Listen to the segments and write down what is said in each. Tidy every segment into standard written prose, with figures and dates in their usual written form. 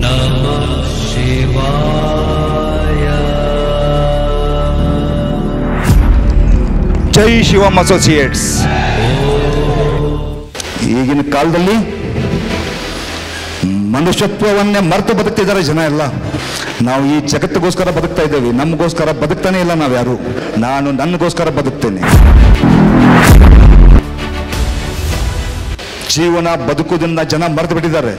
ನಮಃ ಶಿವಾಯ. ಜೈ ಶಿವಂ ಅಸೋಸಿಯೇಟ್ಸ್. ಈಗಿನ ಕಾಲದಲ್ಲಿ ಮನುಷ್ಯತ್ವವನ್ನೇ ಮರೆತು ಬದುಕ್ತಿದ್ದಾರೆ ಜನ ಎಲ್ಲ. ನಾವು ಈ ಜಗತ್ತಿಗೋಸ್ಕರ ಬದುಕ್ತಾ ಇದ್ದೇವೆ, ನಮಗೋಸ್ಕರ ಬದುಕ್ತಾನೆ ಇಲ್ಲ ನಾವ್ಯಾರು. ನಾನು ನನಗೋಸ್ಕರ ಬದುಕ್ತೇನೆ. ಜೀವನ ಬದುಕುವುದನ್ನ ಜನ ಮರೆತು ಬಿಟ್ಟಿದ್ದಾರೆ.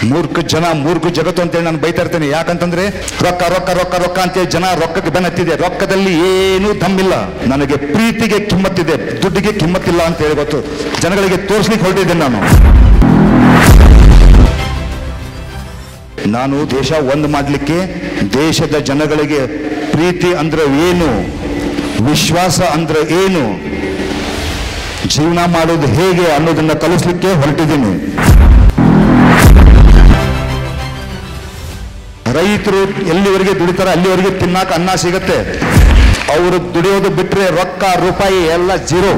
ಮೂರ್ಖ ಜನ, ಮೂರ್ಖ ಜಗತ್ತು ಅಂತೇಳಿ ನಾನು ಬೈತಾ ಇರ್ತೇನೆ. ಯಾಕಂತಂದ್ರೆ ರೊಕ್ಕ ರೊಕ್ಕ ರೊಕ್ಕ ರೊಕ್ಕ ಅಂತೇಳಿ ಜನ ರೊಕ್ಕಕ್ಕೆ ಬೆನ್ನತ್ತಿದೆ. ರೊಕ್ಕದಲ್ಲಿ ಏನೂ ದಮ್ಮಿಲ್ಲ. ನನಗೆ ಪ್ರೀತಿಗೆ ಕಿಮ್ಮತ್ತಿದೆ, ದುಡ್ಡಿಗೆ ಕಿಮ್ಮತ್ತಿಲ್ಲ ಅಂತ ಹೇಳಿ ಗೊತ್ತು. ಜನಗಳಿಗೆ ತೋರಿಸ್ಲಿಕ್ಕೆ ಹೊರಟಿದ್ದೇನೆ ನಾನು ದೇಶ ಒಂದು ಮಾಡಲಿಕ್ಕೆ, ದೇಶದ ಜನಗಳಿಗೆ ಪ್ರೀತಿ ಅಂದ್ರೆ ಏನು, ವಿಶ್ವಾಸ ಅಂದ್ರೆ ಏನು, ಜೀವನ ಮಾಡೋದು ಹೇಗೆ ಅನ್ನೋದನ್ನ ಕಲಿಸ್ಲಿಕ್ಕೆ ಹೊರಟಿದ್ದೀನಿ. ರೈತರು ಎಲ್ಲಿವರೆಗೆ ದುಡಿತಾರೆ ಅಲ್ಲಿವರೆಗೆ ತಿನ್ನಾಕ ಅನ್ನ ಸಿಗತ್ತೆ. ಅವರು ದುಡಿಯೋದು ಬಿಟ್ರೆ ರೊಕ್ಕ ರೂಪಾಯಿ ಎಲ್ಲ ಜೀರೋ.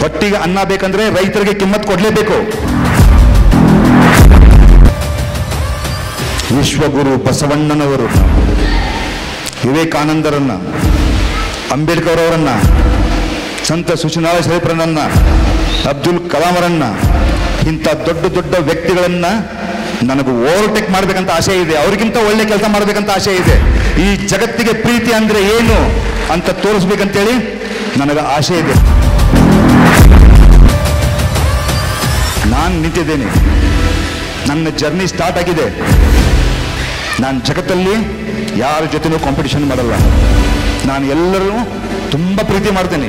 ಹೊಟ್ಟಿಗೆ ಅನ್ನ ಬೇಕಂದ್ರೆ ರೈತರಿಗೆ ಕಿಮ್ಮತ್ ಕೊಡ್ಲೇಬೇಕು. ವಿಶ್ವಗುರು ಬಸವಣ್ಣನವರು, ವಿವೇಕಾನಂದರನ್ನ, ಅಂಬೇಡ್ಕರ್ ಅವರನ್ನ, ಸಂತ ಸುಶೀಲಾಳ ಶರೀಫರನ್ನ, ಅಬ್ದುಲ್ ಕಲಾಮರನ್ನ, ಇಂಥ ದೊಡ್ಡ ದೊಡ್ಡ ವ್ಯಕ್ತಿಗಳನ್ನ ನನಗೆ ಓವರ್ಟೇಕ್ ಮಾಡ್ಬೇಕಂತ ಆಸೆ ಇದೆ. ಅವ್ರಿಗಿಂತ ಒಳ್ಳೆ ಕೆಲಸ ಮಾಡ್ಬೇಕಂತ ಆಸೆ ಇದೆ. ಈ ಜಗತ್ತಿಗೆ ಪ್ರೀತಿ ಅಂದ್ರೆ ಏನು ಅಂತ ತೋರಿಸ್ಬೇಕಂತೇಳಿ ನನಗೆ ಆಸೆ ಇದೆ. ನಾನು ನಿಂತಿದ್ದೇನೆ. ನನ್ನ ಜರ್ನಿ ಸ್ಟಾರ್ಟ್ ಆಗಿದೆ. ನಾನು ಜಗತ್ತಲ್ಲಿ ಯಾರ ಜೊತೆನೂ ಕಾಂಪಿಟಿಷನ್ ಮಾಡಲ್ಲ. ನಾನು ಎಲ್ಲರೂ ತುಂಬ ಪ್ರೀತಿ ಮಾಡ್ತೇನೆ.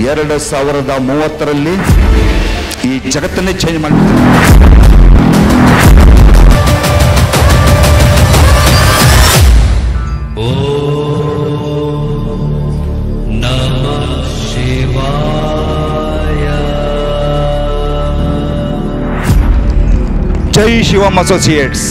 2030ರಲ್ಲಿ ಈ ಜಗತ್ತನ್ನೇ ಚೇಂಜ್ ಮಾಡ್ತೀನಿ. ನಮಃ ಶಿವಾಯ. ಜೈ ಶಿವಂ ಅಸೋಸಿಯೇಟ್ಸ್.